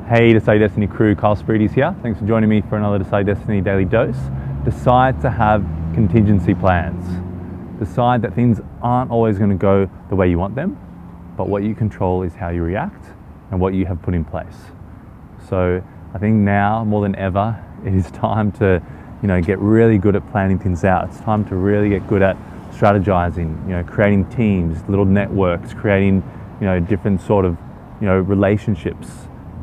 Hey Decide Destiny crew, Kyle Spreedy's here. Thanks for joining me for another Decide Destiny Daily Dose. Decide to have contingency plans. Decide that things aren't always going to go the way you want them, but what you control is how you react and what you have put in place. So I think now more than ever, it is time to get really good at planning things out. It's time to really get good at strategizing, creating teams, little networks, creating different sort of relationships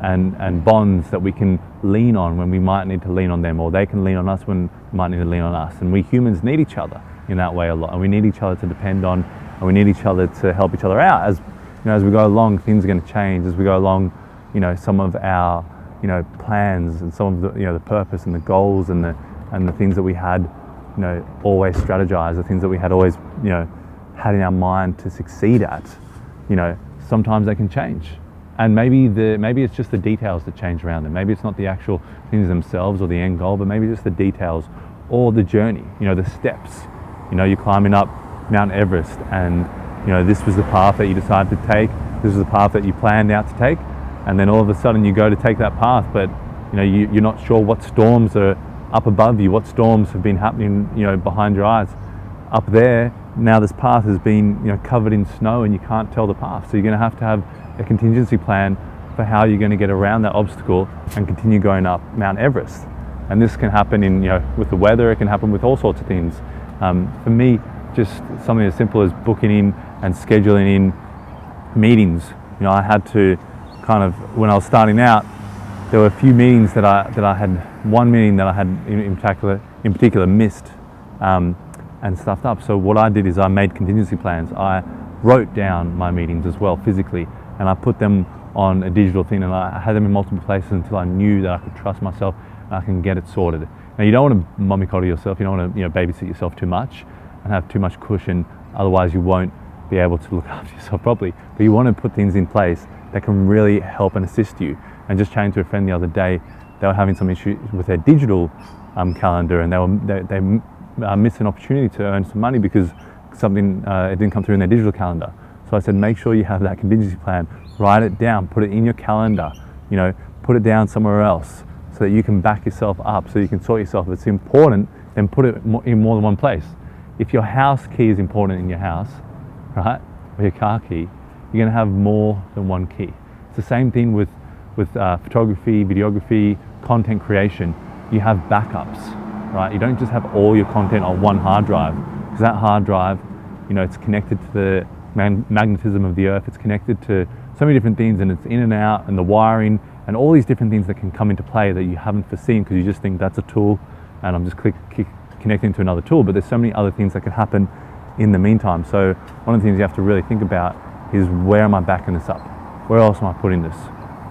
and bonds that we can lean on when we might need to lean on them, or they can lean on us when we might need to lean on us. And we humans need each other in that way a lot, and we need each other to depend on, and we need each other to help each other out. As we go along, things are going to change. As we go along, some of our plans and some of the purpose and the goals and the things that we had always strategized, the things that we had always had in our mind to succeed at, sometimes they can change. And maybe it's just the details that change around them. Maybe it's not the actual things themselves or the end goal, but maybe just the details or the journey, the steps. You're climbing up Mount Everest, and this was the path that you decided to take. This was the path that you planned out to take, and then all of a sudden you go to take that path, but you're not sure what storms are up above you, what storms have been happening behind your eyes. Up there, now this path has been covered in snow and you can't tell the path. So you're going to have a contingency plan for how you're going to get around that obstacle and continue going up Mount Everest. And this can happen with the weather. It can happen with all sorts of things. For me, just something as simple as booking in and scheduling in meetings. I had to kind of, when I was starting out, there were a few meetings that I had. One meeting that I had in particular missed and stuffed up. So what I did is I made contingency plans. I wrote down my meetings as well physically, and I put them on a digital thing, and I had them in multiple places until I knew that I could trust myself and I can get it sorted. Now, you don't want to mommy-coddle yourself. You don't want to babysit yourself too much and have too much cushion. Otherwise, you won't be able to look after yourself properly. But you want to put things in place that can really help and assist you. And just chatting to a friend the other day, they were having some issues with their digital calendar, and they missed an opportunity to earn some money because something it didn't come through in their digital calendar. So I said, make sure you have that contingency plan. Write it down, put it in your calendar, put it down somewhere else so that you can back yourself up, so you can sort yourself. If it's important, then put it in more than one place. If your house key is important in your house, right, or your car key, you're going to have more than one key. It's the same thing with photography, videography, content creation. You have backups, right? You don't just have all your content on one hard drive, because that hard drive, it's connected to the magnetism of the earth. It's connected to so many different things, and it's in and out, and the wiring, and all these different things that can come into play that you haven't foreseen because you just think that's a tool, and I'm just connecting to another tool. But there's so many other things that can happen in the meantime. So one of the things you have to really think about is, where am I backing this up? Where else am I putting this?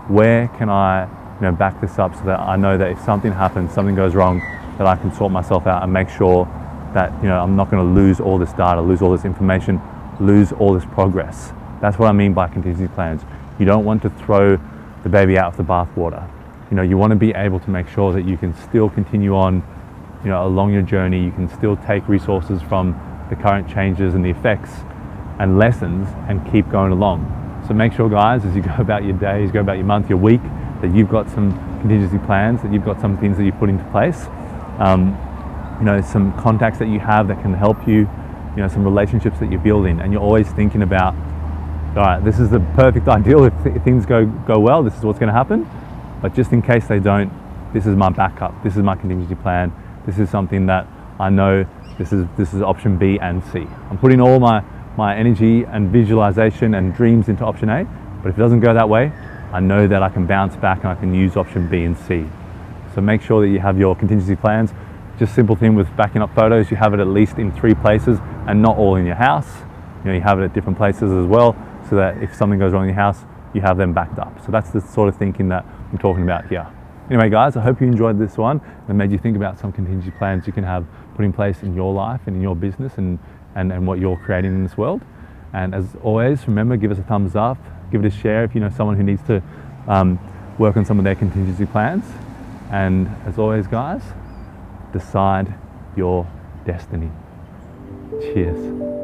Where can I back this up so that I know that if something happens, something goes wrong, that I can sort myself out and make sure that I'm not going to lose all this data, lose all this information, lose all this progress. That's what I mean by contingency plans. You don't want to throw the baby out with the bathwater. You want to be able to make sure that you can still continue on along your journey. You can still take resources from the current changes and the effects and lessons and keep going along. So make sure, guys, as you go about your days, go about your month, your week, that you've got some contingency plans, that you've got some things that you put into place, some contacts that you have that can help you, some relationships that you're building, and you're always thinking about, all right, this is the perfect ideal. If things go well, this is what's going to happen. But just in case they don't, this is my backup. This is my contingency plan. This is something that I know. This is option B and C. I'm putting all my energy and visualization and dreams into option A. But if it doesn't go that way, I know that I can bounce back and I can use option B and C. So make sure that you have your contingency plans. Just simple thing with backing up photos, you have it at least in 3 places and not all in your house. You have it at different places as well, so that if something goes wrong in your house, you have them backed up. So that's the sort of thinking that I'm talking about here. Anyway, guys, I hope you enjoyed this one and made you think about some contingency plans you can have put in place in your life and in your business and what you're creating in this world. And as always, remember, give us a thumbs up, give it a share if you know someone who needs to work on some of their contingency plans. And as always, guys, decide your destiny. Cheers.